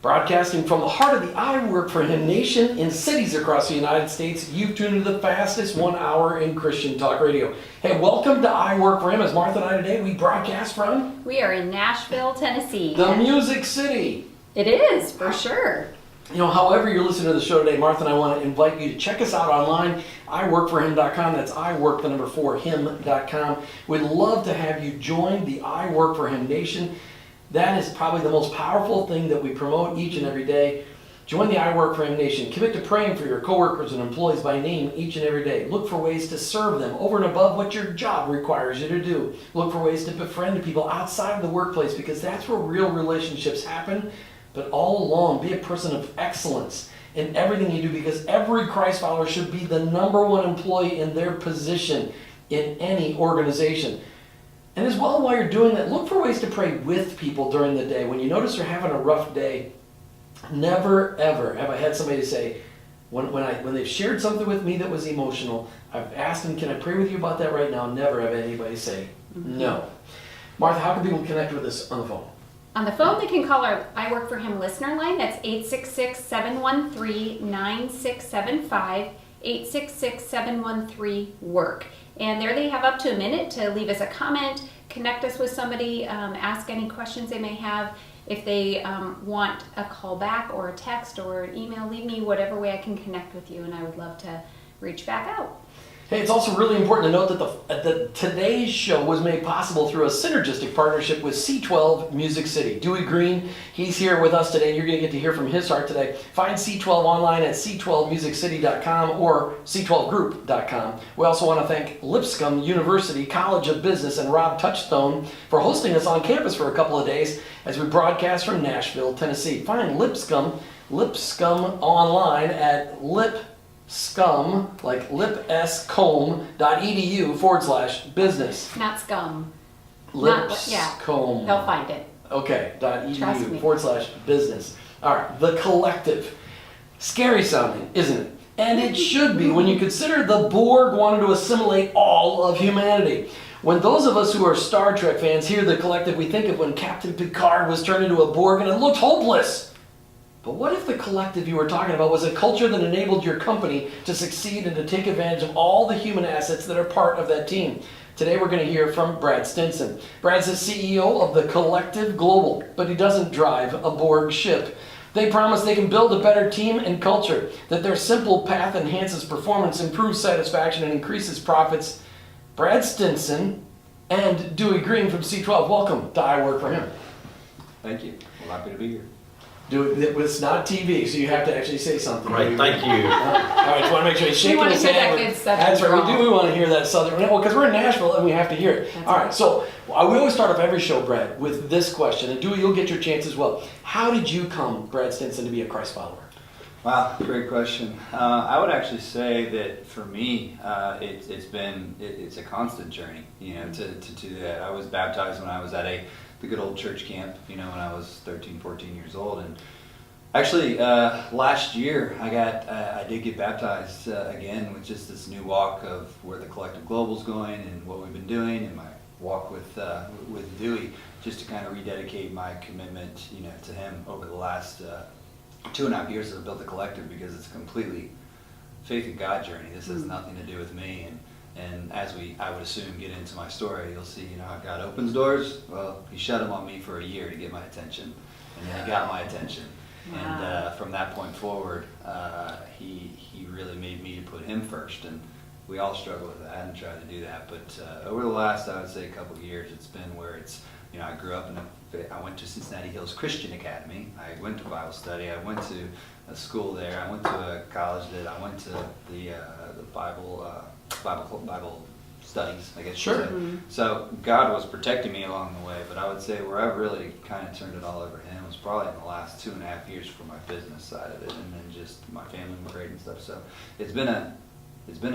Broadcasting from the heart of the iWork4Him nation in cities across the United States, you've tuned into the fastest 1 hour in Christian talk radio. Hey, welcome to iWork4Him. As Martha and I today, we broadcast from... We are in Nashville, Tennessee. The Music City. It is, for sure. You know, however you're listening to the show today, Martha and I want to invite you to check us out online, iWork4Him.com. That's iWork4Him.com. We'd love to have you join the iWork4Him nation. That is probably the most powerful thing that we promote each and every day. Join the iWork4Him nation. Commit to praying for your coworkers and employees by name each and every day. Look for ways to serve them over and above what your job requires you to do. Look for ways to befriend people outside of the workplace, because that's where real relationships happen. But all along, be a person of excellence in everything you do, because every Christ follower should be the #1 employee in their position in any organization. And as well, while you're doing that, look for ways to pray with people during the day. When you notice they're having a rough day, never ever have I had somebody say, when they've shared something with me that was emotional, I've asked them, can I pray with you about that right now? Never have anybody say no. Martha, how can people connect with us on the phone? On the phone, they can call our iWork4Him listener line. That's 866-713-9675, 866-713-WORK. And there they have up to a minute to leave us a comment, connect us with somebody, ask any questions they may have. If they want a call back or a text or an email, leave me whatever way I can connect with you, and I would love to reach back out. Hey, it's also really important to note that today's show was made possible through a synergistic partnership with C12 Music City. Dewey Green, he's here with us today. You're going to get to hear from his heart today. Find C12 online at c12musiccity.com or c12group.com. We also want to thank Lipscomb University College of Business and Rob Touchstone for hosting us on campus for a couple of days as we broadcast from Nashville, Tennessee. Find Lipscomb online at Lipscomb, like lipscomb.edu/business. Not scum. Lipscomb. They'll find it. Okay, Trust me. .edu/business. All right, the collective. Scary sounding, isn't it? And it should be when you consider the Borg wanted to assimilate all of humanity. When those of us who are Star Trek fans hear the collective, we think of when Captain Picard was turned into a Borg and it looked hopeless. But what if the collective you were talking about was a culture that enabled your company to succeed and to take advantage of all the human assets that are part of that team? Today we're going to hear from Brad Stinson. Brad's the CEO of the Collective Global, but he doesn't drive a Borg ship. They promise they can build a better team and culture, that their simple path enhances performance, improves satisfaction, and increases profits. Brad Stinson and Dewey Green from C12, welcome to iWork4Him. Thank you. Well, happy to be here. It's not TV, so you have to actually say something. Right, thank you. All right, just want to make sure he's shaking his head. That's right, we want to hear that Southern, well, because we're in Nashville and we have to hear it. All right, so we always start off every show, Brad, with this question, and Dewey, you'll get your chance as well. How did you come, Brad Stinson, to be a Christ follower? Wow, great question. I would actually say that for me, it's a constant journey, to do that. I was baptized when I was at the good old church camp, when I was 13, 14 years old. And actually, last year, I did get baptized again with just this new walk of where the Collective Global's going and what we've been doing, and my walk with Dewey, just to kind of rededicate my commitment, to him over the last 2.5 years that I've built the collective, because it's completely faith in God journey. This has nothing to do with me. And as I would assume, get into my story, you'll see, how God opens doors. Well, he shut them on me for a year to get my attention, and then he got my attention. Wow. And from that point forward, he really made me to put him first. And we all struggle with that and try to do that. But over the last, I would say, couple of years, it's been where it's, I grew up I went to Cincinnati Hills Christian Academy. I went to Bible study. I went to a school there. I went to a college I went to the Bible studies, I guess. Sure. Mm-hmm. So God was protecting me along the way, but I would say where I've really kind of turned it all over to him was probably in the last 2.5 years for my business side of it, and then just my family immigrated and stuff. So it's been a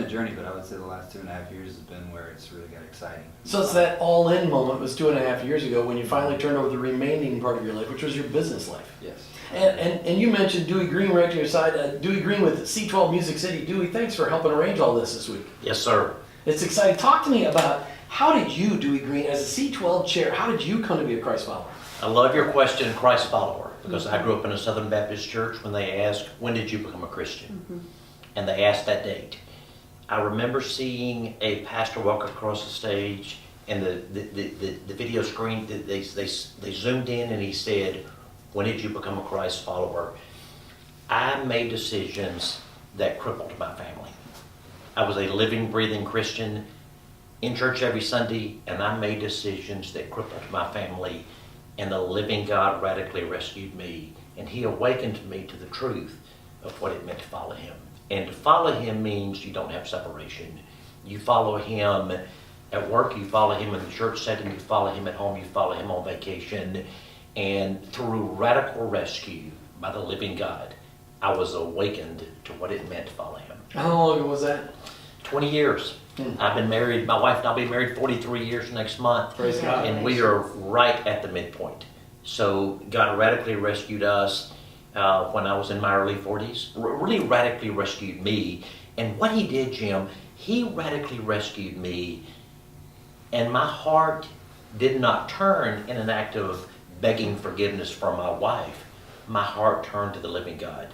journey, but I would say the last 2.5 years has been where it's really got exciting. So it's that all-in moment was 2.5 years ago when you finally turned over the remaining part of your life, which was your business life. Yes. And you mentioned Dewey Green right to your side. Dewey Green with C12 Music City. Dewey, thanks for helping arrange all this week. Yes, sir. It's exciting. Talk to me about how did you, Dewey Green, as a C12 chair, how did you come to be a Christ follower? I love your question, Christ follower. because I grew up in a Southern Baptist church. When they asked, when did you become a Christian? And they asked that date. I remember seeing a pastor walk across the stage, and the video screen, they zoomed in, and he said, when did you become a Christ follower? I made decisions that crippled my family. I was a living, breathing Christian in church every Sunday, and I made decisions that crippled my family, and the living God radically rescued me, and He awakened me to the truth of what it meant to follow Him. And to follow Him means you don't have separation. You follow Him at work, you follow Him in the church setting, you follow Him at home, you follow Him on vacation. And through radical rescue by the living God, I was awakened to what it meant to follow Him. How long ago was that? 20 years. I've been married, my wife and I'll be married 43 years next month. Praise God. And we are right at the midpoint. So God radically rescued us when I was in my early 40s. Really radically rescued me. And what He did, Jim, He radically rescued me, and my heart did not turn in an act of begging forgiveness from my wife. My heart turned to the living God.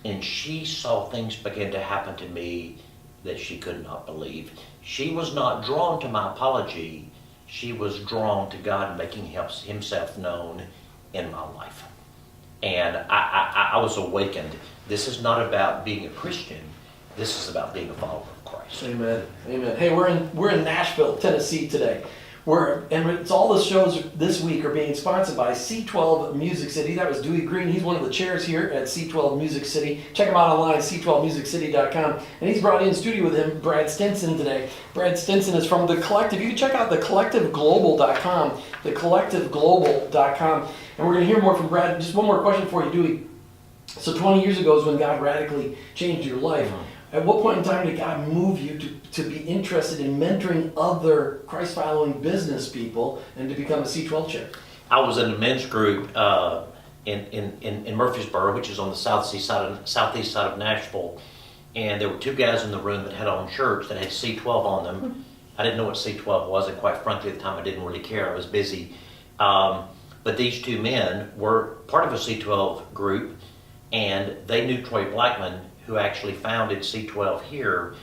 And she saw things begin to happen to me that she could not believe. She was not drawn to my apology. She was drawn to God making Himself known in my life. And I was awakened. This is not about being a Christian. This is about being a follower of Christ. Amen. Amen. Hey, we're in Nashville, Tennessee today. It's all the shows this week are being sponsored by C12 Music City. That was Dewey Green. He's one of the chairs here at C12 Music City. Check him out online, c12musiccity.com. And he's brought in studio with him Brad Stinson today. Brad Stinson is from The Collective. You can check out thecollectiveglobal.com, thecollectiveglobal.com. And we're going to hear more from Brad. Just one more question for you, Dewey. So 20 years ago is when God radically changed your life. At what point in time did God move you to be interested in mentoring other Christ-following business people and to become a C12 chair? I was in a men's group in Murfreesboro, which is on the southeast side of Nashville, and there were two guys in the room that had on shirts that had C12 on them. I didn't know what C12 was, and quite frankly, at the time I didn't really care. I was busy. But these two men were part of a C12 group, and they knew Troy Blackman, who actually founded C12 here,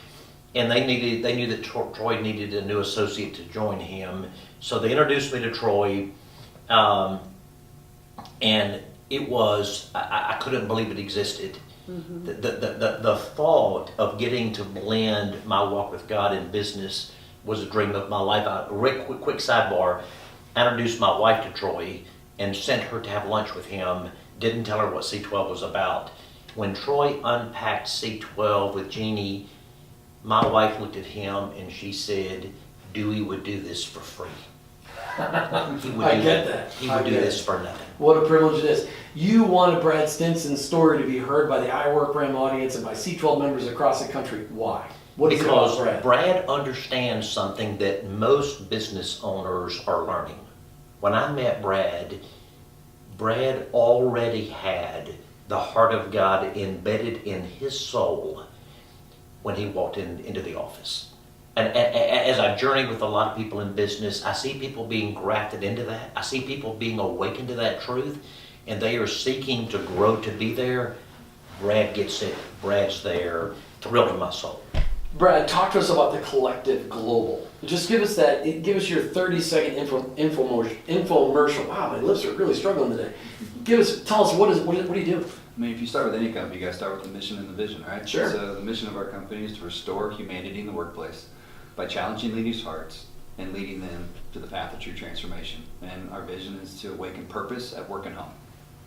and they knew that Troy needed a new associate to join him. So they introduced me to Troy, and it was, I couldn't believe it existed. Mm-hmm. The thought of getting to blend my walk with God in business was a dream of my life. Quick sidebar, I introduced my wife to Troy and sent her to have lunch with him, didn't tell her what C12 was about. When Troy unpacked C12 with Jeannie, my wife looked at him and she said, Dewey would do this for free. He would I get that. He would do this for nothing. What a privilege it is. You wanted Brad Stinson's story to be heard by the iWork4Him audience and by C12 members across the country. Why? What is it about Brad? Brad understands something that most business owners are learning. When I met Brad already had the heart of God embedded in his soul when he walked into the office. And as I journey with a lot of people in business, I see people being grafted into that. I see people being awakened to that truth, and they are seeking to grow to be there. Brad gets it. Brad's there. Thrilled to my soul. Brad, talk to us about the Collective Global. Just give us your 30-second infomercial. Wow, my lips are really struggling today. Tell us what do you do? I mean, if you start with any company, you got to start with the mission and the vision, right? Sure. So the mission of our company is to restore humanity in the workplace by challenging leaders' hearts and leading them to the path of true transformation. And our vision is to awaken purpose at work and home.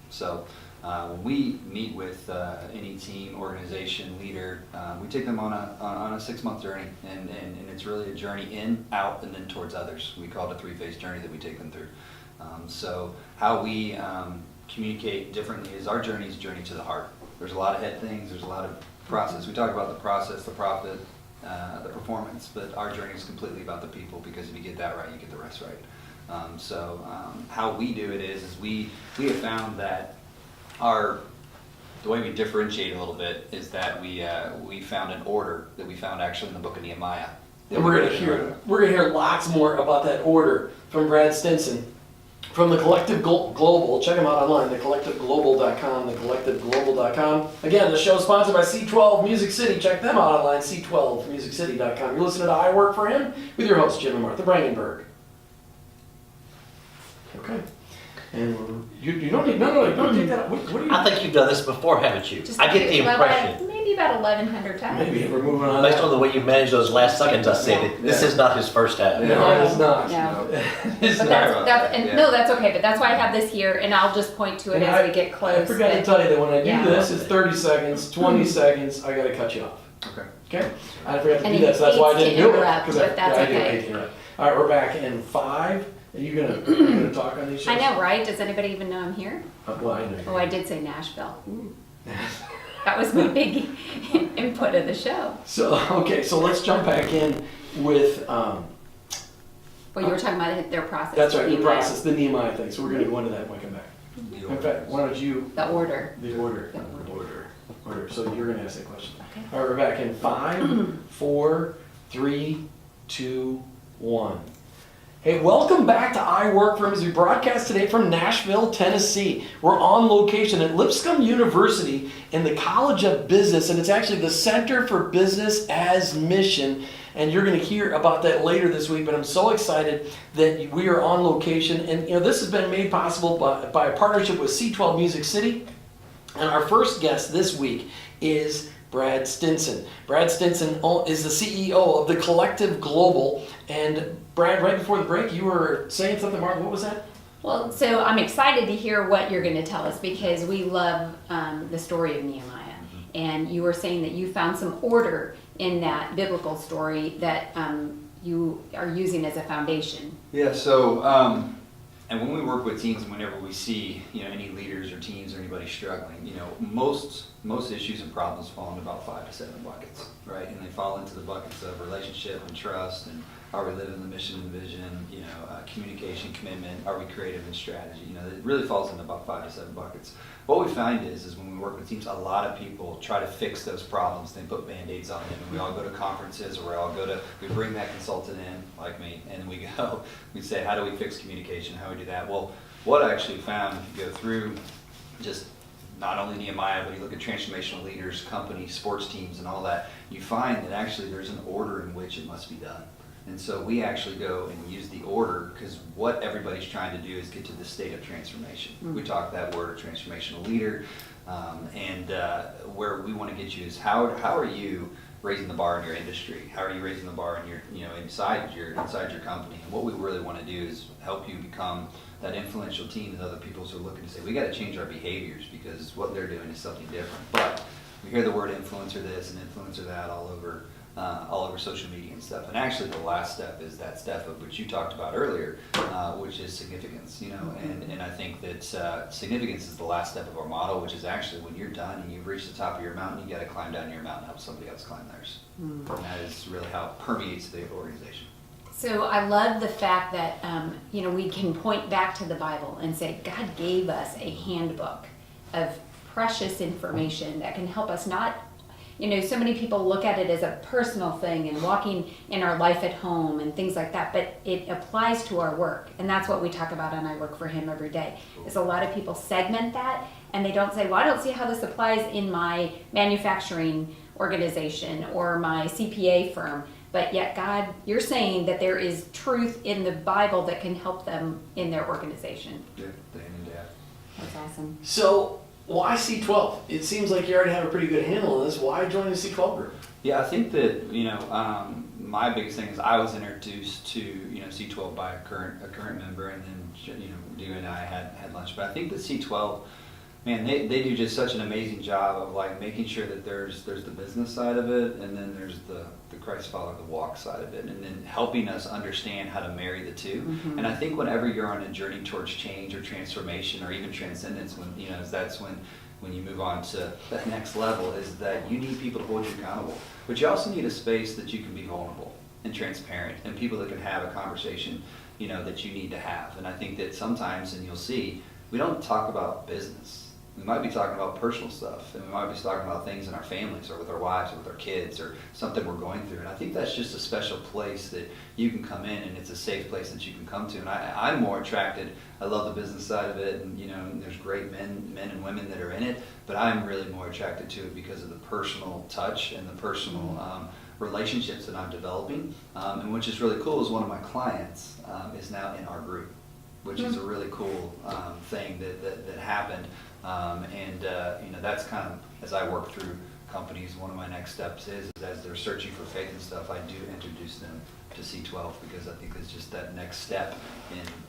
So when we meet with any team, organization, leader, we take them on a 6-month journey, and it's really a journey in, out, and then towards others. We call it a 3-phase journey that we take them through. So how we communicate differently is our journey is a journey to the heart. There's a lot of head things, there's a lot of process. We talk about the process, the profit, the performance, but our journey is completely about the people, because if you get that right, you get the rest right. So how we do it is we have found that the way we differentiate a little bit is that we found an order that we found actually in the book of Nehemiah. And we're gonna hear lots more about that order from Brad Stinson from the Collective Global. Check them out online, thecollectiveglobal.com, thecollectiveglobal.com. Again, the show is sponsored by C12 Music City. Check them out online, c12musiccity.com. You're listening to I Work for Him with your hosts, Jim and Martha Brangenberg. Okay. And you don't need, no, you don't take that. What do you? I think you've done this before, haven't you? Just I get the impression, maybe about 1,100 times. Maybe we're moving on. based on the way you managed those last seconds, I said it. This is not his first time. No, it's not. No. It's But not. no, that's okay. But that's why I have this here, and I'll just point to it And as we get close. I forgot to tell you that when I do Yeah. this, it's 30 seconds, 20 seconds, I gotta cut you off. Okay. Okay? I forgot to And do that, so that's why I he hates didn't to do it. interrupt, 'cause but that's I do okay. hate to interrupt. All right, we're back in 5. Are you gonna talk on these shows? I know, right? Does anybody even know I'm here? Well, I know. Oh, I did say Nashville. That was my big input of the show. So, okay, so let's jump back in with, Well, you were talking about their process. that's right, the Nehemiah. process, the Nehemiah thing, so we're gonna go into that when we come back. The In fact, why don't you, The order. the order. The Order, so you're gonna ask that question. Okay. All right, we're back in 5, 4, 3, 2, 1. Hey, welcome back to I Work for Him as we broadcast today from Nashville, Tennessee. We're on location at Lipscomb University in the College of Business, and it's actually the Center for Business as Mission. And you're going to hear about that later this week, but I'm so excited that we are on location. And this has been made possible by a partnership with C12 Music City. And our first guest this week is Brad Stinson. Brad Stinson is the CEO of the Collective Global. And Brad, right before the break, you were saying something, Mark. What was that? Well, so I'm excited to hear what you're going to tell us because we love the story of Nehemiah. And you were saying that you found some order in that biblical story that you are using as a foundation. Yeah, so, and when we work with teams and whenever we see, any leaders or teams or anybody struggling, most issues and problems fall into about 5 to 7 buckets, right? And they fall into the buckets of relationship and trust and are we living the mission and vision, communication, commitment, are we creative in strategy? It really falls into about 5 to 7 buckets. What we find is when we work with teams, a lot of people try to fix those problems. They put Band-Aids on them, and we all go to conferences, or we bring that consultant in, like me, and we say, how do we fix communication? How do we do that? Well, what I actually found, if you go through just not only Nehemiah, but you look at transformational leaders, companies, sports teams, and all that, you find that actually there's an order in which it must be done. And so we actually go and use the order because what everybody's trying to do is get to the state of transformation. Mm-hmm. We talk that word, transformational leader, and where we want to get you is how are you raising the bar in your industry? How are you raising the bar in your inside your company? And what we really want to do is help you become that influential team that other people are looking to say we got to change our behaviors because what they're doing is something different. But we hear the word influencer this and influencer that all over social media and stuff. And actually the last step is that step of which you talked about earlier, which is significance, and I think that significance is the last step of our model, which is actually when you're done and you've reached the top of your mountain, you got to climb down your mountain and help somebody else climb theirs. And that is really how it permeates the organization. So I love the fact that, we can point back to the Bible and say, God gave us a handbook of precious information that can help us not, so many people look at it as a personal thing and walking in our life at home and things like that, but it applies to our work. And that's what we talk about on I Work for Him every day, is a lot of people segment that and they don't say, well, I don't see how this applies in my manufacturing organization or my CPA firm. But yet, God, you're saying that there is truth in the Bible that can help them in their organization. Yeah, day in and day out. That's awesome. So, why C12? It seems like you already have a pretty good handle on this. Why join the C12 group? Yeah, I think that my biggest thing is I was introduced to C12 by a current member, and then you and I had lunch. But I think that C12, man, they do just such an amazing job of like making sure that there's the business side of it, and then there's the Christ follow the walk side of it, and then helping us understand how to marry the two. Mm-hmm. And I think whenever you're on a journey towards change or transformation or even transcendence, that's when you move on to that next level, is that you need people to hold you accountable, but you also need a space that you can be vulnerable and transparent, and people that can have a conversation that you need to have. And I think that sometimes, and you'll see, we don't talk about business. We might be talking about personal stuff, and we might be talking about things in our families or with our wives or with our kids or something we're going through. And I think that's just a special place that you can come in, and it's a safe place that you can come to. And I'm more attracted. I love the business side of it, and there's great men and women that are in it, but I'm really more attracted to it because of the personal touch and the personal relationships that I'm developing. And which is really cool is one of my clients is now in our group, which is a really cool thing that happened. That's kind of, as I work through companies, one of my next steps is as they're searching for faith and stuff, I do introduce them to C12 because I think it's just that next step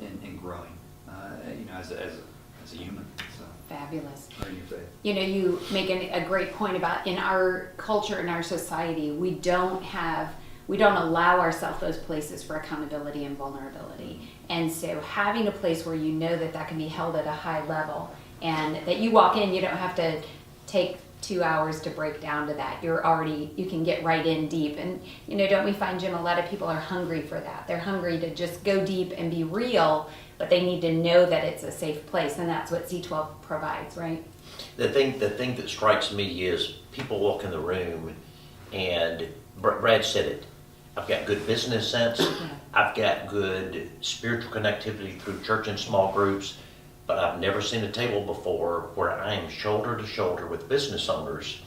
in growing, as a human. So. Fabulous. Learning your faith. You make a great point about in our culture, in our society, we don't allow ourselves those places for accountability and vulnerability. And so having a place where that can be held at a high level, and that you walk in, you don't have to take 2 hours to break down to that. You can get right in deep. And, don't we find, Jim, a lot of people are hungry for that. They're hungry to just go deep and be real, but they need to know that it's a safe place, and that's what C12 provides, right? The thing that strikes me is people walk in the room, and Brad said it. I've got good business sense. I've got good spiritual connectivity through church and small groups, but I've never seen a table before where I am shoulder to shoulder with business owners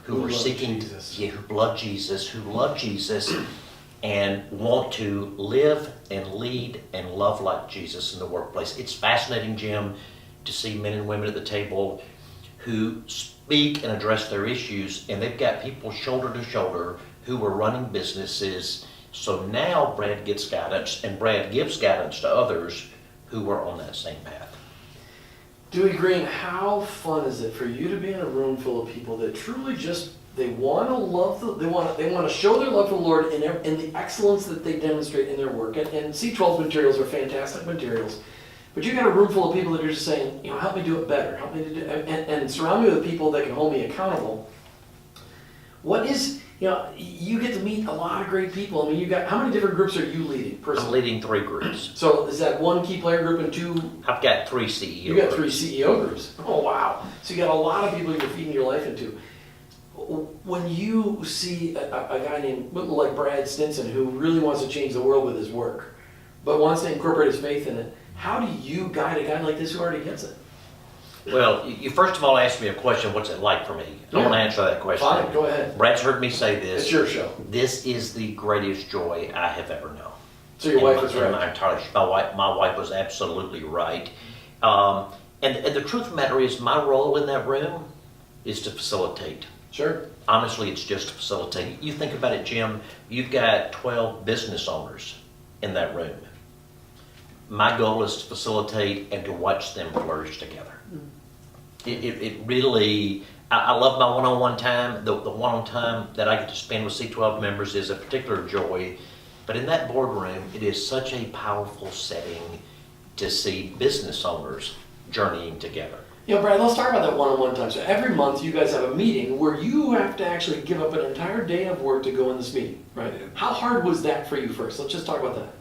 who are seeking, who love Jesus, and want to live and lead and love like Jesus in the workplace. It's fascinating, Jim, to see men and women at the table who speak and address their issues, and they've got people shoulder to shoulder who are running businesses. So now Brad gets guidance, and Brad gives guidance to others who are on that same path. Dewey Green, how fun is it for you to be in a room full of people that truly just they want to love they want to show their love for the Lord in the excellence that they demonstrate in their work. And C12 materials are fantastic materials, but you got a room full of people that are just saying, help me do it better, help me to do, and surround me with people that can hold me accountable. What is you get to meet a lot of great people. I mean, you got how many different groups are you leading personally? I'm leading 3 groups. So is that one key player group and 2? I've got 3 CEO You got 3 groups. CEO groups. Oh wow! So you got a lot of people you're feeding your life into. When you see a guy named like Brad Stinson who really wants to change the world with his work, but wants to incorporate his faith in it, how do you guide a guy like this who already gets it? Well, you first of all asked me a question, what's it like for me? I want to answer that question. Fine, go ahead. Brad's heard me say this. It's your show. This is the greatest joy I have ever known. So your wife was In right. my entire, my wife was absolutely right. And the truth of the matter is, my role in that room is to facilitate. Sure. Honestly, it's just to facilitate. You think about it, Jim, you've got 12 business owners in that room. My goal is to facilitate and to watch them flourish together. It really, I love my one-on-one time. The one-on-one time that I get to spend with C12 members is a particular joy. But in that boardroom, it is such a powerful setting to see business owners journeying together. Brad, let's talk about that one-on-one time. So every month you guys have a meeting where you have to actually give up an entire day of work to go in this meeting, right? Yeah. How hard was that for you first? Let's just talk about that.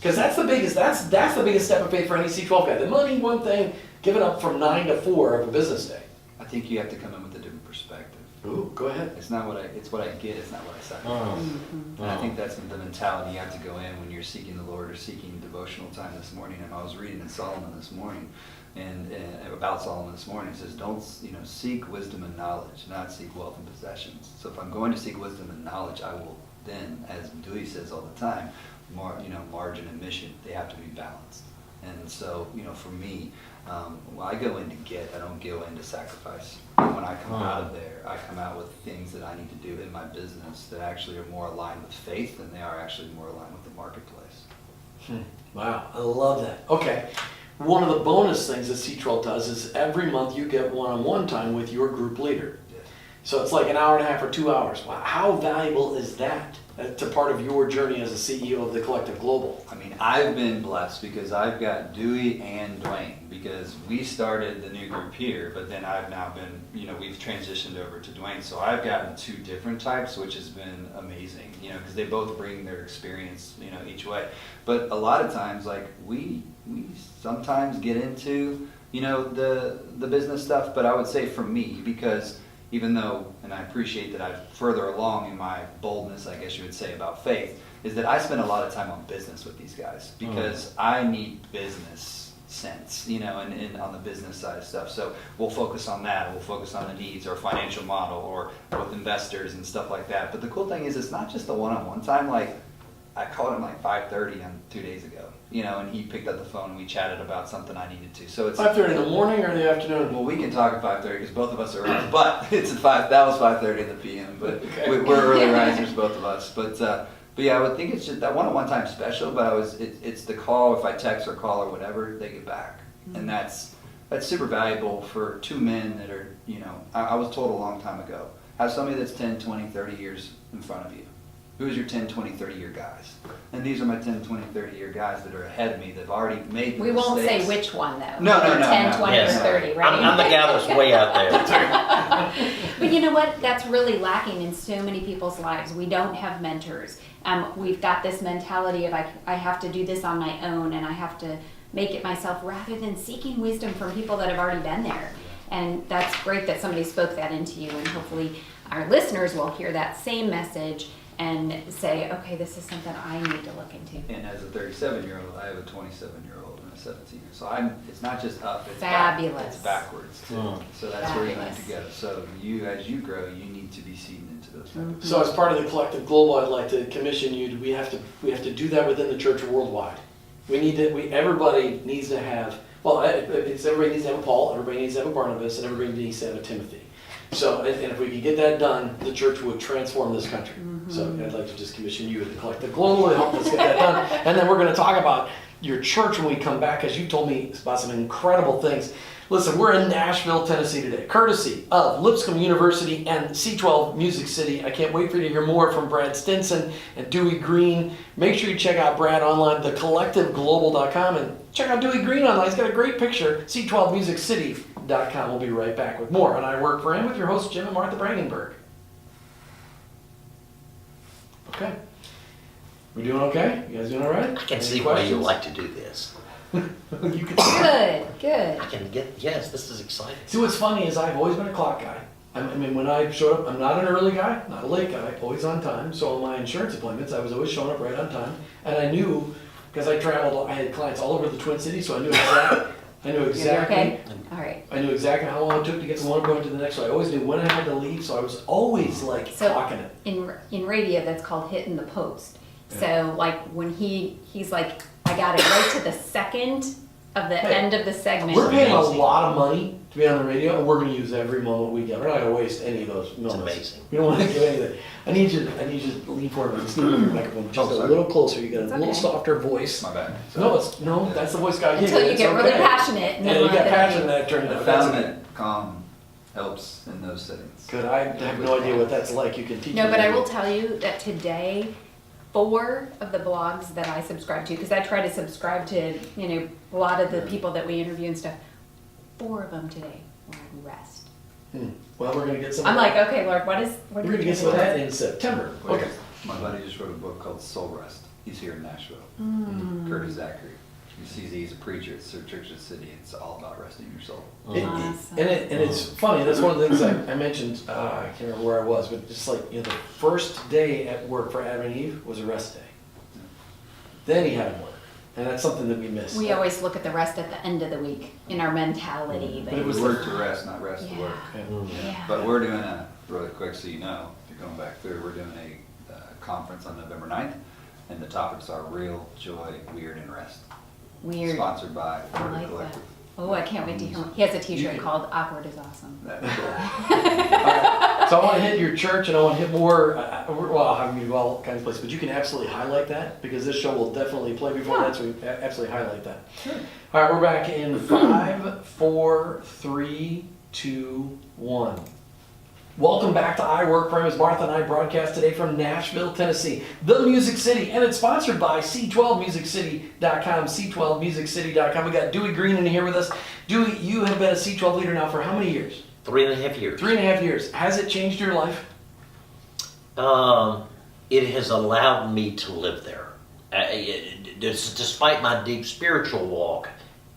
Because that's the biggest step of faith for any C12 guy. The money, one thing, give it up from 9 to 4 of a business day. I think you have to come in with a different perspective. Ooh, go ahead. It's what I get, it's not what I sacrifice. And I think that's the mentality you have to go in when you're seeking the Lord or seeking devotional time this morning. And I was reading in Solomon this morning, and about Solomon this morning, it says, don't seek wisdom and knowledge, not seek wealth and possessions. So if I'm going to seek wisdom and knowledge, I will then, as Dewey says all the time, margin and mission, they have to be balanced. And so, for me, when I go in to get, I don't go in to sacrifice. And when I come out of there, I come out with things that I need to do in my business that actually are more aligned with faith than they are actually more aligned with the marketplace. Wow, I love that. Okay. One of the bonus things that C12 does is every month you get one-on-one time with your group leader. Yeah. So it's like an hour and a half or 2 hours. Wow, how valuable is that to part of your journey as a CEO of the Collective Global? I mean, I've been blessed because I've got Dewey and Dwayne, because we started the new group here, but then I've now been, we've transitioned over to Dwayne. So I've gotten 2 different types, which has been amazing, because they both bring their experience, each way. But a lot of times, like we sometimes get into, the business stuff, but I would say for me, because even though, and I appreciate that I'm further along in my boldness, I guess you would say, about faith, is that I spend a lot of time on business with these guys because I need business sense, and on the business side of stuff. So we'll focus on that. We'll focus on the needs or financial model or with investors and stuff like that. But the cool thing is it's not just the one-on-one time. Like I called him like 5:30 on 2 days ago, and he picked up the phone and we chatted about something I needed to. So it's 5:30 in the morning or the afternoon? Well, we can talk at 5:30 because both of us are early, but it's at 5. That was 5:30 in the PM, but Okay. we're early risers, both of us. But yeah, I would think it's just that one-on-one time special. But it's the call. If I text or call or whatever, they get back, and that's super valuable for two men that are I was told a long time ago, have somebody that's 10, 20, 30 years in front of you. Who's your 10, 20, 30-year guys? And these are my 10, 20, 30-year guys that are ahead of me that have already made the We won't say mistakes. which one, though. No, 10, 20, Yes. or 30, right? I'm the guy that's way out there. But you know what? That's really lacking in so many people's lives. We don't have mentors. We've got this mentality of I have to do this on my own and I have to make it myself rather than seeking wisdom from people that have already been there. And that's great that somebody spoke that into you, and hopefully our listeners will hear that same message and say, okay, this is something I need to look into. And as a 37-year-old, I have a 27-year-old and a 17-year-old. So it's not just up, it's Fabulous. It's backwards too. Mm. So that's where you need Fabulous. to go. So as you grow, you need to be seeding into those types. So as part of the Collective Global, I'd like to commission you. We have to do that within the church worldwide. Everybody needs to have. Well, everybody needs to have a Paul. Everybody needs to have a Barnabas, and everybody needs to have a Timothy. So, and if we could get that done, the church would transform this country. So I'd like to just commission you at the Collective Global to help us get that done. And then we're going to talk about your church when we come back, because you told me about some incredible things. Listen, we're in Nashville, Tennessee today, courtesy of Lipscomb University and C12 Music City. I can't wait for you to hear more from Brad Stinson and Dewey Green. Make sure you check out Brad online, thecollectiveglobal.com, and check out Dewey Green online. He's got a great picture, C12musiccity.com. We'll be right back with more on I Work for Him with your hosts, Jim and Martha Brangenberg. Okay. We doing okay? You guys doing all right? I can Any see why you questions? like to do this. You can Good. I can get, yes, this is exciting. See, what's funny is I've always been a clock guy. I mean, when I showed up, I'm not an early guy, not a late guy, always on time. So on my insurance appointments, I was always showing up right on time. And I knew, because I traveled, I had clients all over the Twin Cities, so I knew exactly, Okay? All right. I knew exactly how long it took to get from one appointment to the next. So I always knew when I had to leave, so I was always like So- clocking it. In radio, that's called hitting the post. So like when he's like, I got it right to the second of the Hey, end of the segment. We're paying a amazing. lot of money to be on the radio, and we're going to use every moment we get. We're not going to waste any of those moments. amazing. We don't want to give anything. I need you to lean forward. Just need your microphone just a sorry. little closer. You got a It's little okay. softer voice. My bad. No, that's the voice guy. Until you It's get really okay. passionate. And Yeah, then you let got it passion out. that turned I out. found That's that calm helps in those settings. good. I have no idea what that's like. You can teach No, me but I that. will tell you that today, 4 of the blogs that I subscribe to, because I try to subscribe to, a lot of the people that we interview and stuff, 4 of them today were on rest. Well, we're going to get some. I'm like, okay, Lord, what We're are going to get some of that in September. Okay. My buddy just wrote a book called Soul Rest. He's here in Nashville. Mm. Curtis Zachary. He's a preacher at Church of the City. It's all about resting your soul. Awesome. And it's funny. That's one of the things I mentioned. I can't remember where I was, but just like the first day at work for Adam and Eve was a rest day. Then he had work, and that's something that we miss. We always look at the rest at the end of the week in our mentality. But it was Work to rest, not rest to Yeah. work. Yeah. But we're doing really quick so you know, if you're going back through, we're doing a conference on November 9th, and the topics are real, joy, weird, and rest. Weird. Sponsored by I Word like that. Collective. Oh, I can't wait to hear. He has a T-shirt You- called "Awkward is Awesome." That'd be cool. So I want to hit your church, and I want to hit more. Well, I'll have you go all kinds of places, but you can absolutely highlight that because this show will definitely play before that. So we absolutely highlight that. Sure. All right, we're back in 5, 4, 3, 2, 1. Welcome back to I Work for Him as Martha and I broadcast today from Nashville, Tennessee, the Music City, and it's sponsored by C12musiccity.com, C12musiccity.com. We got Dewey Green in here with us. Dewey, you have been a C12 leader now for how many years? 3.5 years. 3.5 years. Has it changed your life? It has allowed me to live there. Despite my deep spiritual walk,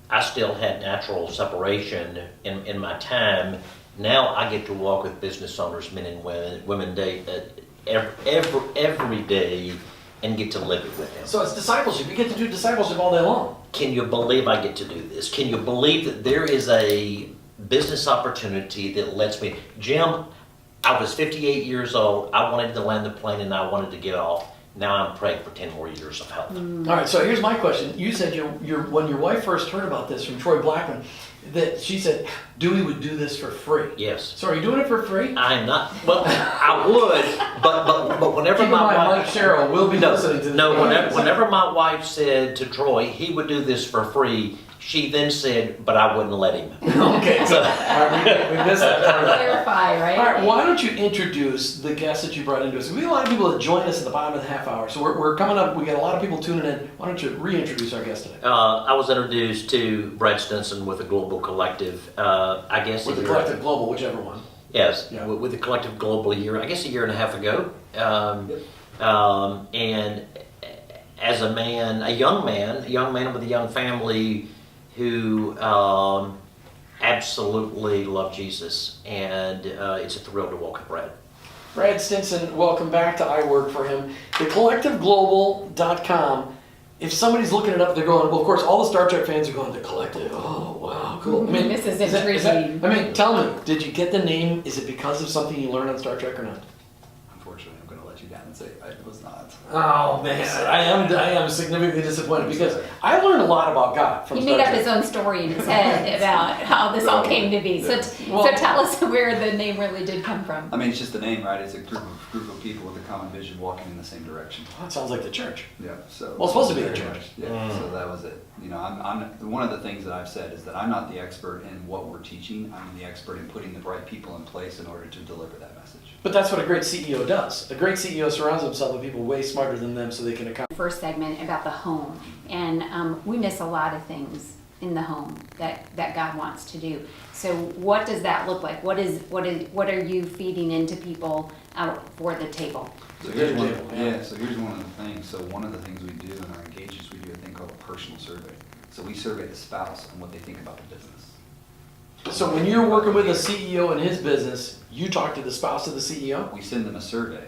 I still had natural separation in my time. Now I get to walk with business owners, men and women every day, and get to live it with them. So it's discipleship. You get to do discipleship all day long. Can you believe I get to do this? Can you believe that there is a business opportunity that lets me, Jim, I was 58 years old. I wanted to land the plane and I wanted to get off. Now I'm praying for 10 more years of health. All right, so here's my question. You said when your wife first heard about this from Troy Blackman, that she said Dewey would do this for free. Yes. So are you doing it for free? I'm not, well, I would, but whenever Keep in my mind, wife... Mike Sherrill will be listening to this. No, whenever my wife said to Troy he would do this for free, she then said, but I wouldn't let him. Okay, so all right, we missed that part of that. Clarify, right? All right, why don't you introduce the guests that you brought into us? We have a lot of people that join us at the bottom of the half hour, so we're coming up. We got a lot of people tuning in. Why don't you reintroduce our guest today? I was introduced to Brad Stinson with the Global Collective, I guess. With the Collective Global, whichever one. Yes, Yeah. with the Collective Global a year and a half ago. And as a young man with a young family who absolutely love Jesus, and it's a thrill to walk with Brad. Brad Stinson, welcome back to iWork4Him. TheCollectiveGlobal.com. If somebody's looking it up, they're going, well, of course, all the Star Trek fans are going, The Collective. Oh, wow, cool. I mean, This is that- intriguing. I mean, tell me, did you get the name? Is it because of something you learned on Star Trek or not? Unfortunately, I'm going to let you down and say it was not. Oh man, I am significantly disappointed because I learned a lot about God from He Star made up Trek. his own story in his head about how this all came to be. So tell us where the name really did come from. I mean, it's just a name, right? It's a group of people with a common vision walking in the same direction. Well, that sounds like the church. Yeah. So. Well, it's supposed to be the very church. much, Yeah. So that was it. You know, I'm one of the things that I've said is that I'm not the expert in what we're teaching. I'm the expert in putting the right people in place in order to deliver that message. But that's what a great CEO does. A great CEO surrounds himself with people way smarter than them so they can accomplish. First segment about the home, and we miss a lot of things in the home that God wants to do. So what does that look like? What are you feeding into people out for the table? So here's one, Dinner table, so here's one of the things. So one of the things we do in our engagements, we do a thing called a personal survey. So we survey the spouse on what they think about the business. So when you're working with a CEO in his business, you talk to the spouse of the CEO? We send them a survey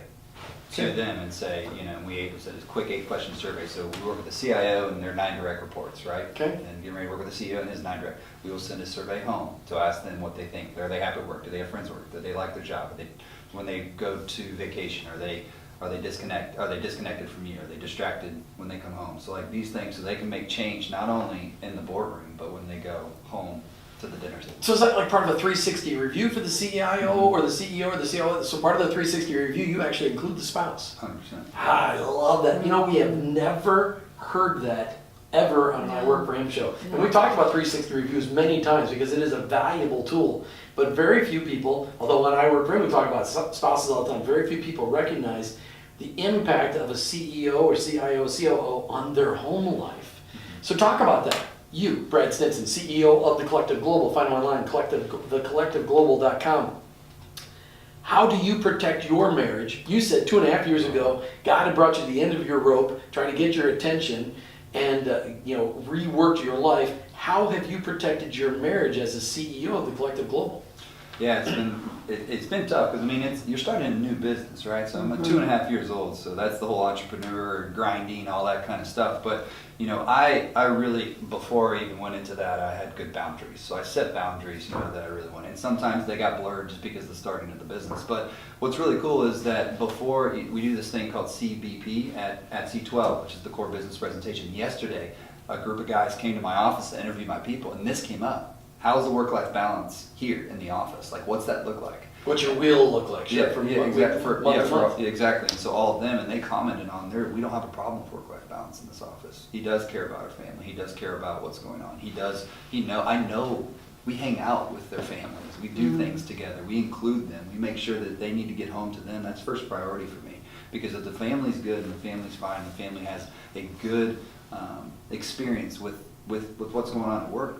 to Okay. them and say, you know, we said it's a quick 8-question survey. So we work with the CIO and their 9 direct reports, right? Okay. And get ready to work with the CEO and his 9 direct. We will send a survey home to ask them what they think. Are they happy at work? Do they have friends at work? Do they like their job? When they go to vacation, are they disconnected from you? Are they distracted when they come home? So like these things, so they can make change not only in the boardroom, but when they go home to the dinner table. So is that like part of a 360 review for the CIO or the CEO or the COO? So part of the 360 review, you actually include the spouse. 100%. I love that. You know, we have never heard that ever on an I Work for Him show. And we talked about 360 reviews many times because it is a valuable tool. But very few people, although on I Work for Him we talk about spouses all the time, very few people recognize the impact of a CEO or CIO, COO on their home life. So talk about that. You, Brad Stinson, CEO of The Collective Global, find him online, thecollectiveglobal.com. How do you protect your marriage? You said 2.5 years ago, God had brought you to the end of your rope, trying to get your attention and reworked your life. How have you protected your marriage as a CEO of The Collective Global? Yeah, it's been tough because I mean you're starting a new business, right? So I'm 2.5 years old, so that's the whole entrepreneur, grinding, all that kind of stuff. But you know, I really, before I even went into that, I had good boundaries. So I set boundaries, you know, that I really wanted. And sometimes they got blurred just because of the starting of the business. But what's really cool is that before we do this thing called CBP at C12, which is the core business presentation. Yesterday, a group of guys came to my office to interview my people, and this came up. How's the work-life balance here in the office? Like, what's that look like? What's your wheel look like? Exactly. Month. Exactly. And so all of them, and they commented on there. We don't have a problem with work-life balance in this office. He does care about our family. He does care about what's going on. I know. We hang out with their families. We do things together. We include them. We make sure that they need to get home to them. That's first priority for me. Because if the family's good and the family's fine, the family has a good experience with what's going on at work,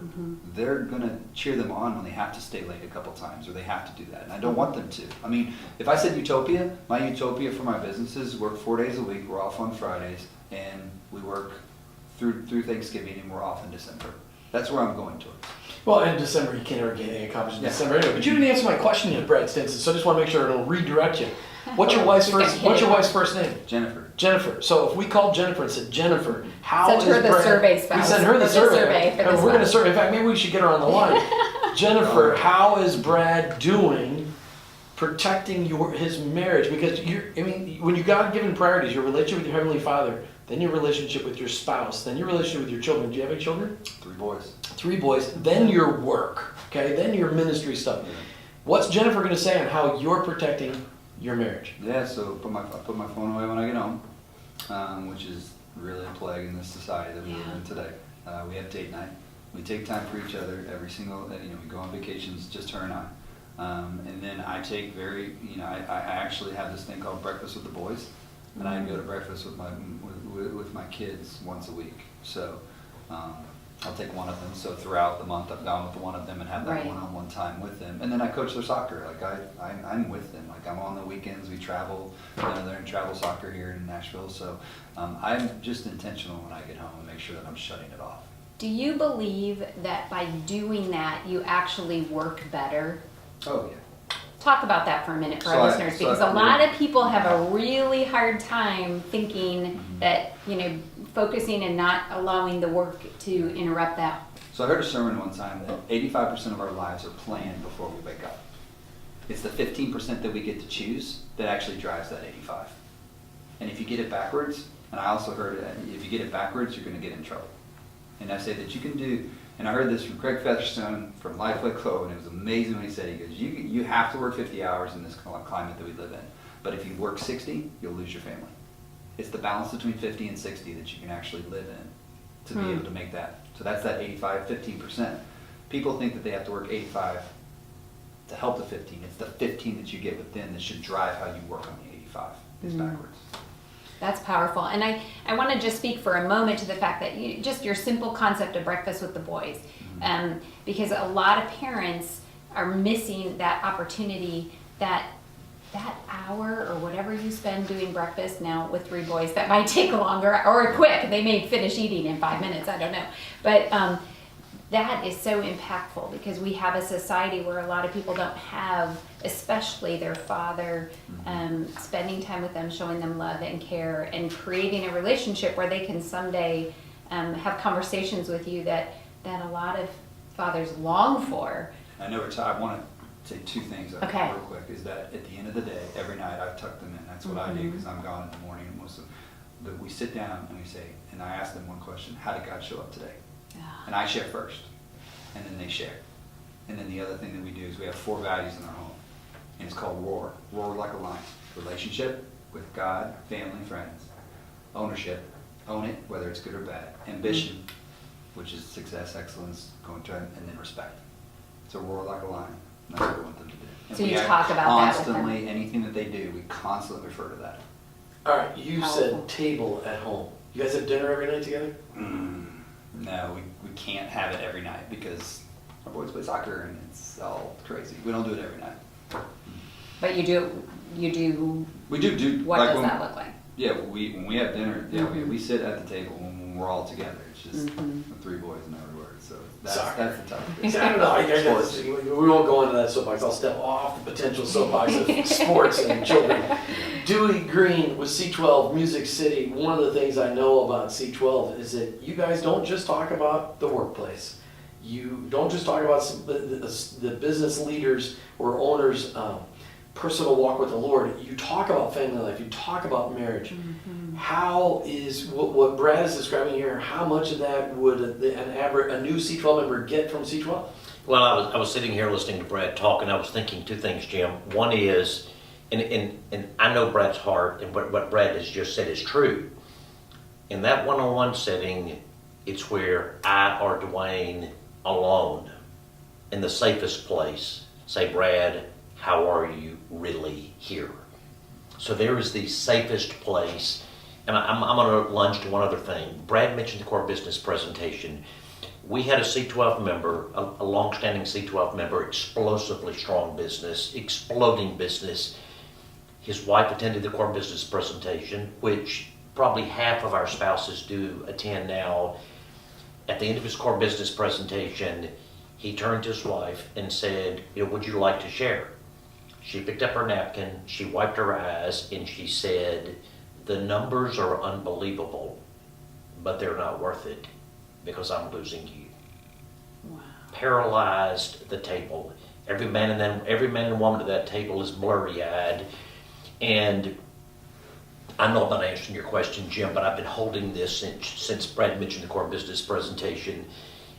they're going to cheer them on when they have to stay late a couple times or they have to do that. And I don't want them to. I mean, if I said utopia, my utopia for my businesses, work 4 days a week, we're off on Fridays, and we work through Thanksgiving and we're off in December. That's where I'm going towards. Well, in December, you can't ever get anything accomplished in December anyway. But you didn't answer my question yet, Brad Stinson, so I just want to make sure I don't redirect you. What's your wife's first name? Jennifer. Jennifer. So if we called Jennifer and said, Jennifer, how Send is her the Brad? survey We spouse. send her the Or survey. for And this we're going to one. survey. In fact, maybe we should get her on the line. Jennifer, how is Brad doing protecting his marriage? Because when you got given priorities, your relationship with your Heavenly Father, then your relationship with your spouse, then your relationship with your children. Do you have any children? 3 boys. 3 boys. Then your work. Okay. Then your ministry stuff. What's Jennifer going to say on how you're protecting your marriage? Yeah, so I put my phone away when I get home, which is really a plague in this society that we live in today. We have date night. We take time for each other every single, we go on vacations, just her and I. And then I take I actually have this thing called Breakfast with the Boys, and I go to breakfast with my kids once a week. So I'll take one of them. So throughout the month, I've gone with one of them and have that Right. one-on-one time with them. And then I coach their soccer. Like I'm with them. Like I'm on the weekends. We travel. They're in travel soccer here in Nashville. So I'm just intentional when I get home and make sure that I'm shutting it off. Do you believe that by doing that, you actually work better? Oh yeah. Talk about that for a minute for So our I- listeners, so because I- a lot of people have a really hard time thinking Mhm. that, focusing and not allowing the work to interrupt that. So I heard a sermon one time that 85% of our lives are planned before we wake up. It's the 15% that we get to choose that actually drives that 85. And if you get it backwards, and I also heard if you get it backwards, you're going to get in trouble. And I say that you can do, and I heard this from Craig Featherstone from Lifeway Co. and it was amazing when he said, he goes, you have to work 50 hours in this climate that we live in. But if you work 60, you'll lose your family. It's the balance between 50 and 60 that you can actually live in to be able to make that. So that's that 85, 15%. People think that they have to work 85 to help the 15. It's the 15 that you get within that should drive how you work on the 85. It's backwards. That's powerful. And I want to just speak for a moment to the fact that just your simple concept of breakfast with the boys. Because a lot of parents are missing that opportunity, that hour or whatever you spend doing breakfast now with 3 boys, that might take longer or quick. They may finish eating in 5 minutes, I don't know. But that is so impactful because we have a society where a lot of people don't have, especially their father, spending time with them, showing them love and care, and creating a relationship where they can someday have conversations with you that a lot of fathers long for. I know I want to say 2 things real Okay. quick. Is that at the end of the day, every night I tuck them in. That's what I do because I'm gone in the morning. But we sit down and we say, and I ask them one question: how did God show up today? And I share first, and then they share. And then the other thing that we do is we have 4 values in our home, and it's called ROAR. ROAR like a lion. Relationship with God, family, friends. Ownership, own it, whether it's good or bad. Ambition, which is success, excellence, going to, and then respect. So roar like a lion. And that's what we want them to do. And So we you act talk about that with them. constantly, anything that they do, we constantly refer to that. All right. You Powerful. said table at home. You guys have dinner every night together? No, we can't have it every night because our boys play soccer and it's all crazy. We don't do it every night. But you do, We do what like does when, that look like? Yeah, when we have dinner, we sit at the table when we're all together. It's just the 3 boys and every word. So that's Soccer. the tough. I don't know. I guess Sports. we won't go into that soapbox. I'll step off the potential soapbox of sports and children. Dewey Green with C12 Music City. One of the things I know about C12 is that you guys don't just talk about the workplace. You don't just talk about the business leaders or owners' personal walk with the Lord. You talk about family life. You talk about marriage. How is what Brad is describing here? How much of that would a new C12 member get from C12? Well, I was sitting here listening to Brad talk, and I was thinking 2 things, Jim. One is, and I know Brad's heart, and what Brad has just said is true. In that one-on-one setting, it's where I or Dwayne alone, in the safest place, say, Brad, how are you really here? So there is the safest place. And I'm going to lunge to one other thing. Brad mentioned the core business presentation. We had a C12 member, a long-standing C12 member, explosively strong business, exploding business. His wife attended the core business presentation, which probably half of our spouses do attend now. at the end of his core business presentation, he turned to his wife and said, would you like to share? She picked up her napkin, she wiped her eyes, and she said, the numbers are unbelievable, but they're not worth it because I'm losing you. Wow. Paralyzed the table. Every man and woman at that table is blurry-eyed. And I know I'm not answering your question, Jim, but I've been holding this since Brad mentioned the core business presentation.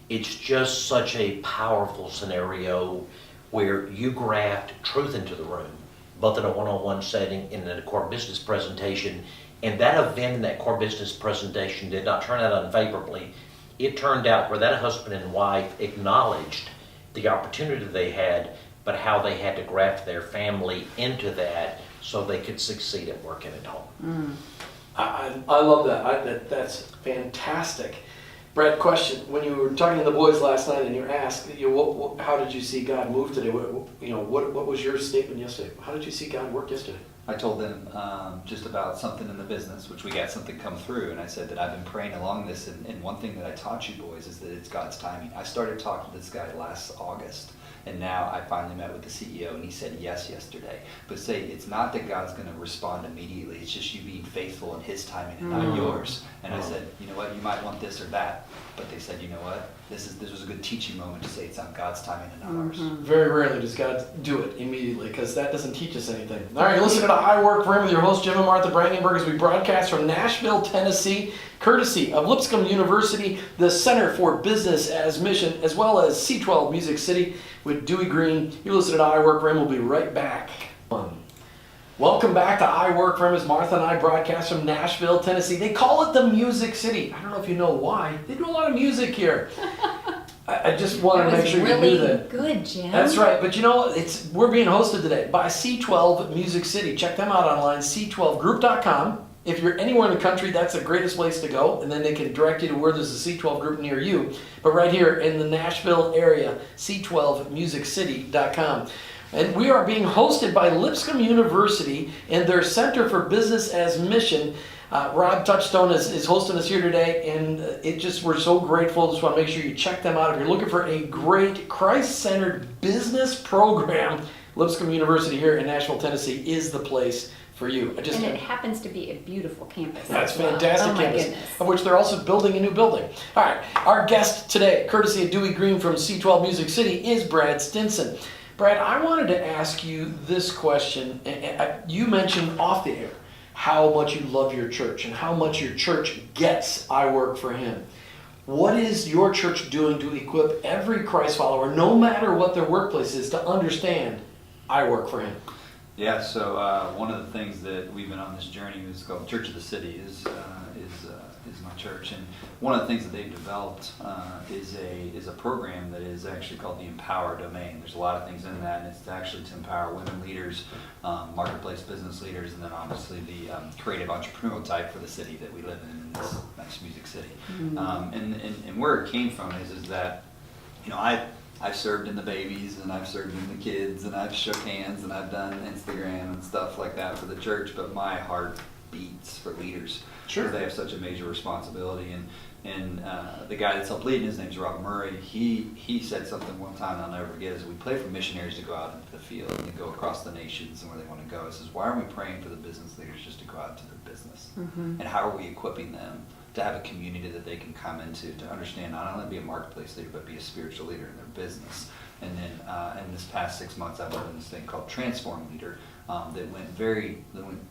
It's just such a powerful scenario where you graft truth into the room, both in a one-on-one setting and in a core business presentation. And that event in that core business presentation did not turn out unfavorably. It turned out where that husband and wife acknowledged the opportunity they had, but how they had to graft their family into that so they could succeed at work and at home. I love that. That's fantastic. Brad, question: when you were talking to the boys last night and you asked, how did you see God move today? What was your statement yesterday? How did you see God work yesterday? I told them just about something in the business, which we got something come through, and I said that I've been praying along this, and one thing that I taught you boys is that it's God's timing. I started talking to this guy last August, and now I finally met with the CEO, and he said yes yesterday. But say it's not that God's going to respond immediately, it's just you being faithful in his timing and not yours. And I said, you know what, you might want this or that. But they said, you know what, this was a good teaching moment to say it's on God's timing and not ours. Very rarely does God do it immediately, because that doesn't teach us anything. All right, listen to I Work for Him with your host, Jim and Martha Brangenberg, as we broadcast from Nashville, Tennessee, courtesy of Lipscomb University, the Center for Business as Mission, as well as C12 Music City with Dewey Green. You're listening to I Work for Him. We'll be right back. Welcome back to I Work for Him, as Martha and I broadcast from Nashville, Tennessee. They call it the Music City. I don't know if you know why. They do a lot of music here. I just wanted to make sure you knew that. Good, Jim. That's right. But you know, we're being hosted today by C12 Music City. Check them out online, c12group.com. If you're anywhere in the country, that's the greatest place to go, and then they can direct you to where there's a C12 group near you. But right here in the Nashville area, c12musiccity.com. And we are being hosted by Lipscomb University and their Center for Business as Mission. Rob Touchstone is hosting us here today, and we're so grateful. Just want to make sure you check them out. If you're looking for a great Christ-centered business program, Lipscomb University here in Nashville, Tennessee is the place for you. And it happens to be a beautiful campus. That's as well. fantastic Oh my campus, goodness. of which they're also building a new building. All right, our guest today, courtesy of Dewey Green from C12 Music City, is Brad Stinson. Brad, I wanted to ask you this question. You mentioned off the air how much you love your church and how much your church gets I Work for Him. What is your church doing to equip every Christ follower, no matter what their workplace is, to understand I Work for Him? Yeah, so one of the things that we've been on this journey is called Church of the City, is my church, and one of the things that they've developed is a program that is actually called the Empower Domain. There's a lot of things in that, and it's actually to empower women leaders, marketplace business leaders, and then obviously the creative entrepreneurial type for the city that we live in this nice music city. And where it came from is that, you know, I've served in the babies, and I've served in the kids, and I've shook hands, and I've done Instagram and stuff like that for the church, but my heart beats for leaders. Sure. Because they have such a major responsibility. And the guy that's helped leading, his name's Robert Murray, he said something one time I'll never forget, is we pray for missionaries to go out into the field and to go across the nations and where they want to go. He says, why aren't we praying for the business leaders just to go out to their business? And how are we equipping them to have a community that they can come into, to understand not only be a marketplace leader, but be a spiritual leader in their business? And then in this past 6 months, I've learned this thing called Transform Leader that went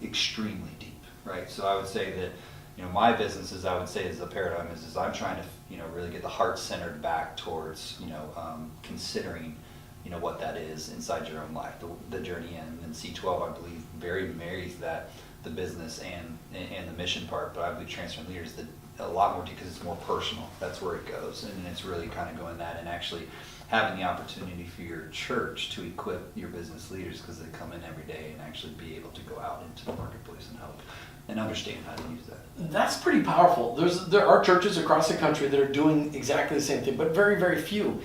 extremely deep. Right, so I would say that, you know, my business is a paradigm is I'm trying to, you know, really get the heart centered back towards, you know, considering, you know, what that is inside your own life, the journey in. And C12, I believe, very marries that, the business and the mission part. But I believe Transform Leaders that a lot more because it's more personal. That's where it goes, and it's really kind of going that and actually having the opportunity for your church to equip your business leaders, because they come in every day and actually be able to go out into the marketplace and help and understand how to use that. That's pretty powerful. There are churches across the country that are doing exactly the same thing, but very, very few.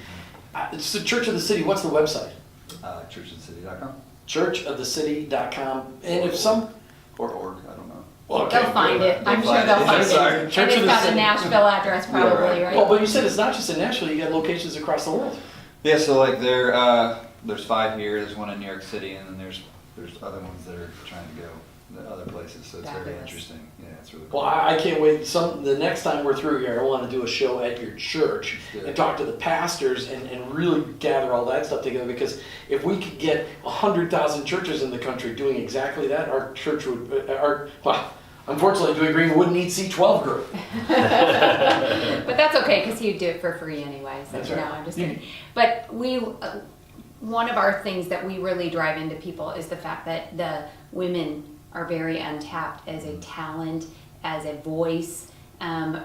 It's the Church of the City. What's the website? Churchofthecity.com. Churchofthecity.com. And if or org, I don't know. Okay, They'll find good. it. I'm sure they'll find it. Sorry. And Church of it's the got a City. Nashville address probably, right? Well, but you said it's not just in Nashville, you got locations across the world. Yeah, so like there's 5 here. There's one in New York City, and then there's other ones that are trying to go to other places. So it's very Fabulous. interesting. Yeah, it's really cool. Well, I can't wait. The next time we're through here, I want to do a show at your church Good. and talk to the pastors and really gather all that stuff together. Because if we could get 100,000 churches in the country doing exactly that, our church would, unfortunately, Dewey Green wouldn't need C12 group. But that's okay, because you do it for free anyway, so That's no, right. I'm just kidding. But one of our things that we really drive into people is the fact that the women are very untapped as a talent, as a voice.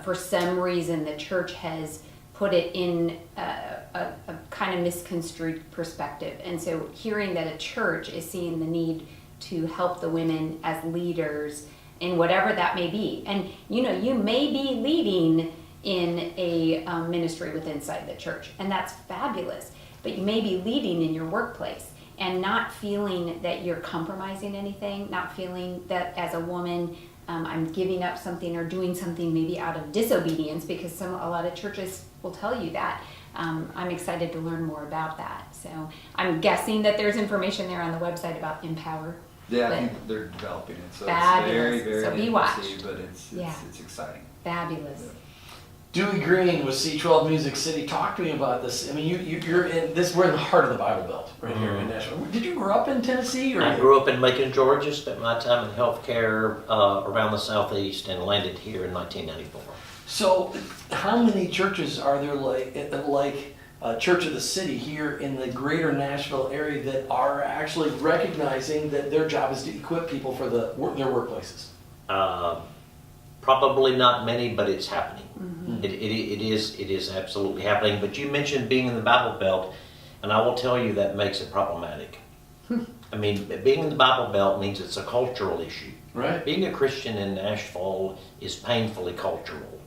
For some reason, the church has put it in a kind of misconstrued perspective. And so hearing that a church is seeing the need to help the women as leaders in whatever that may be. And you know, you may be leading in a ministry within inside the church, and that's fabulous. But you may be leading in your workplace and not feeling that you're compromising anything, not feeling that as a woman I'm giving up something or doing something maybe out of disobedience, because a lot of churches will tell you that. I'm excited to learn more about that. So I'm guessing that there's information there on the website about Empower. Yeah, I But think they're developing it, so fabulous. it's very, very So be neat watched. to see, but it's exciting. Fabulous. Dewey Green with C12 Music City. Talk to me about this. I mean, you're in this. We're in the heart of the Bible Belt, right here in Nashville. Did you grow up in Tennessee, or I grew up in Macon, Georgia, spent my time in healthcare around the Southeast, and landed here in 1994. So, how many churches are there like Church of the City here in the greater Nashville area that are actually recognizing that their job is to equip people for their workplaces? Probably not many, but it's happening. Mm-hmm. It is absolutely happening. But you mentioned being in the Bible Belt, and I will tell you that makes it problematic. I mean, being in the Bible Belt means it's a cultural issue. Right. Being a Christian in Nashville is painfully cultural.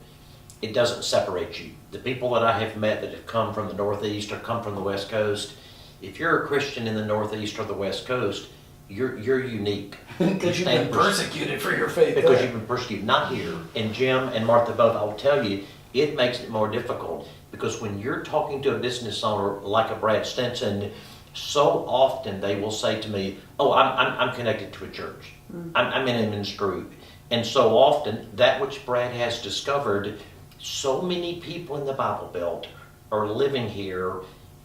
It doesn't separate you. The people that I have met that have come from the Northeast or come from the West Coast, if you're a Christian in the Northeast or the West Coast, you're unique. Because you've been persecuted for your faith. Because there. you've been persecuted, not here. And Jim and Martha both, I'll tell you, it makes it more difficult. Because when you're talking to a business owner like a Brad Stinson, so often they will say to me, oh, I'm connected to a church. I'm in a men's group. And so often, that which Brad has discovered, so many people in the Bible Belt are living here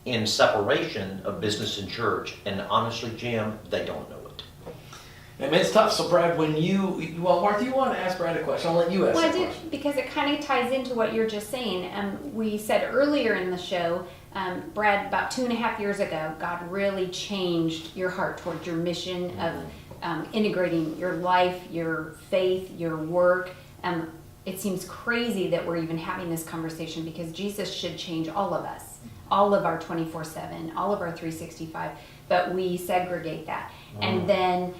in separation of business and church. And honestly, Jim, they don't know it. I mean, it's tough. So, Brad, Martha, you want to ask Brad a question? I'll let you ask Well, I that did, question. because it kind of ties into what you're just saying. We said earlier in the show, Brad, about 2.5 years ago, God really changed your heart towards your mission of integrating your life, your faith, your work. It seems crazy that we're even having this conversation, because Jesus should change all of us, all of our 24/7, all of our 365, but we segregate that. And then,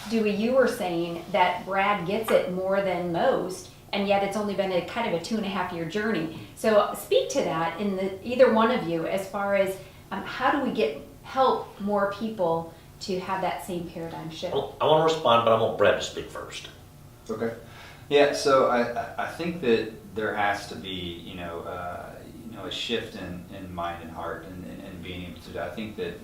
Dewey, you were saying that Brad gets it more than most, and yet it's only been a kind of a 2.5 year journey. So speak to that in either one of you, as far as how do we help more people to have that same paradigm shift? I want to respond, but I want Brad to speak first. Okay. Yeah, so I think that there has to be, a shift in mind and heart and being able to do. I think that,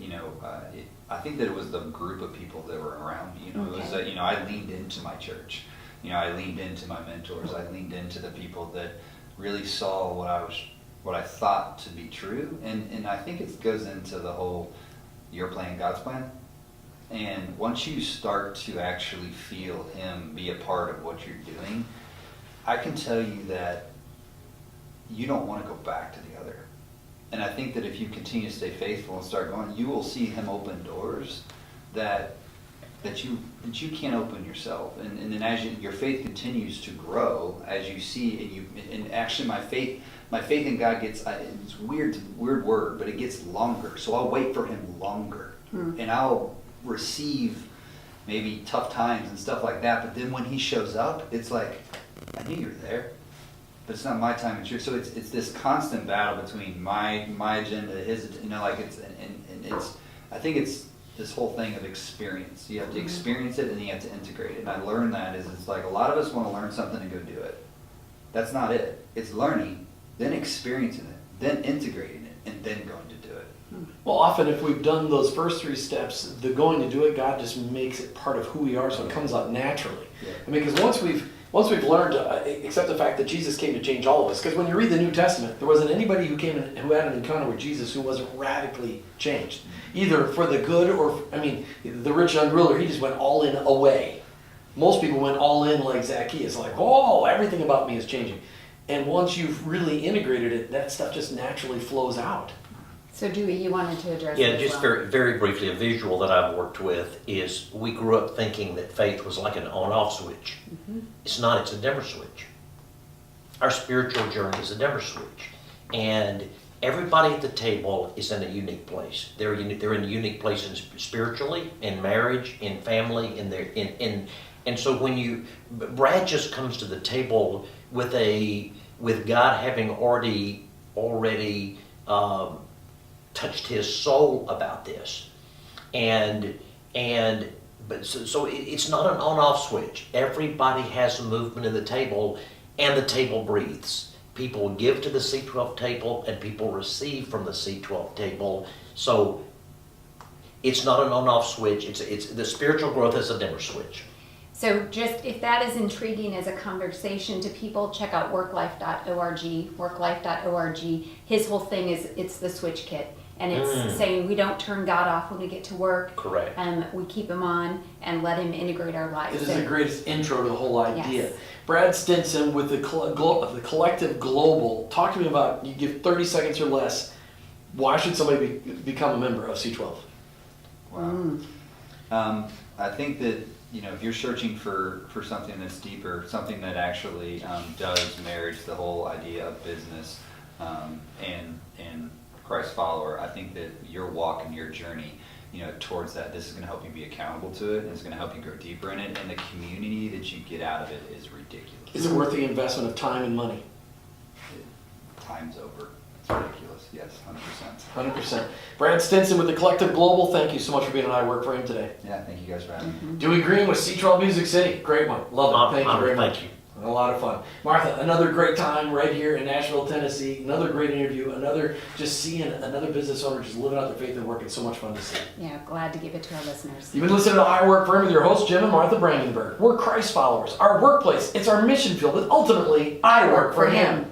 I think that it was the group of people that were around me. It was that, I leaned into my church. I leaned into my mentors. I leaned into the people that really saw what I thought to be true. And I think it goes into the whole, your plan, God's plan. And once you start to actually feel Him be a part of what you're doing, I can tell you that you don't want to go back to the other. And I think that if you continue to stay faithful and start going, you will see Him open doors that you can't open yourself. And then as your faith continues to grow, as you see, and actually my faith in God gets, it's a weird word, but it gets longer. So I'll wait for Him longer. And I'll receive maybe tough times and stuff like that, but then when He shows up, it's like, I knew you were there, but it's not my time and yours. So it's this constant battle between my agenda, His, I think it's this whole thing of experience. You have to experience it and you have to integrate it. And I learned that is it's like a lot of us want to learn something and go do it. That's not it. It's learning, then experiencing it, then integrating it, and then going to do it. Well, often if we've done those first 3 steps, the going to do it, God just makes it part of who we are, so it comes out naturally. Yeah. I mean, because once we've learned to accept the fact that Jesus came to change all of us, because when you read the New Testament, there wasn't anybody who came in, who had an encounter with Jesus who wasn't radically changed, either for the good or, I mean, the rich young ruler, he just went all in away. Most people went all in like Zacchaeus, like, oh, everything about me is changing. And once you've really integrated it, that stuff just naturally flows out. So Dewey, you wanted to address Yeah, it as just well. very, very briefly, a visual that I've worked with is we grew up thinking that faith was like an on-off switch. It's not, it's a dimmer switch. Our spiritual journey is a dimmer switch. And everybody at the table is in a unique place. They're in a unique place spiritually, in marriage, in family, and so when Brad just comes to the table with God having already touched his soul about this, but it's not an on-off switch. Everybody has a movement of the table, and the table breathes. People give to the C12 table, and people receive from the C12 table. So it's not an on-off switch. It's the spiritual growth is a dimmer switch. So just if that is intriguing as a conversation to people, check out worklife.org, worklife.org. His whole thing is it's the switch kit. And it's saying we don't turn God off when we get to work. Correct. We keep him on and let him integrate our lives. It is the greatest intro to the whole idea. Yes. Brad Stinson with the Collective Global. Talk to me about, you give 30 seconds or less, why should somebody become a member of C12? Wow. I think that, if you're searching for something that's deeper, something that actually does marriage the whole idea of business and Christ follower, I think that your walk and your journey, towards that, this is going to help you be accountable to it, and it's going to help you grow deeper in it, and the community that you get out of it is ridiculous. Is it worth the investment of time and money? Time's over. It's ridiculous. Yes, 100%. 100%. Brad Stinson with the Collective Global, thank you so much for being on iWork4Him today. Yeah, thank you guys for having me. Dewey Green with C12 Music City, great one, love it, thank you very much. Thank you. A lot of fun. Martha, another great time right here in Nashville, Tennessee. Another great interview. Just seeing another business owner just living out their faith and work. It's so much fun to see. Yeah, glad to give it to our listeners. You've been listening to iWork4Him with your hosts, Jim and Martha Brandenburg. We're Christ followers. Our workplace, it's our mission field, but ultimately, I work for Him.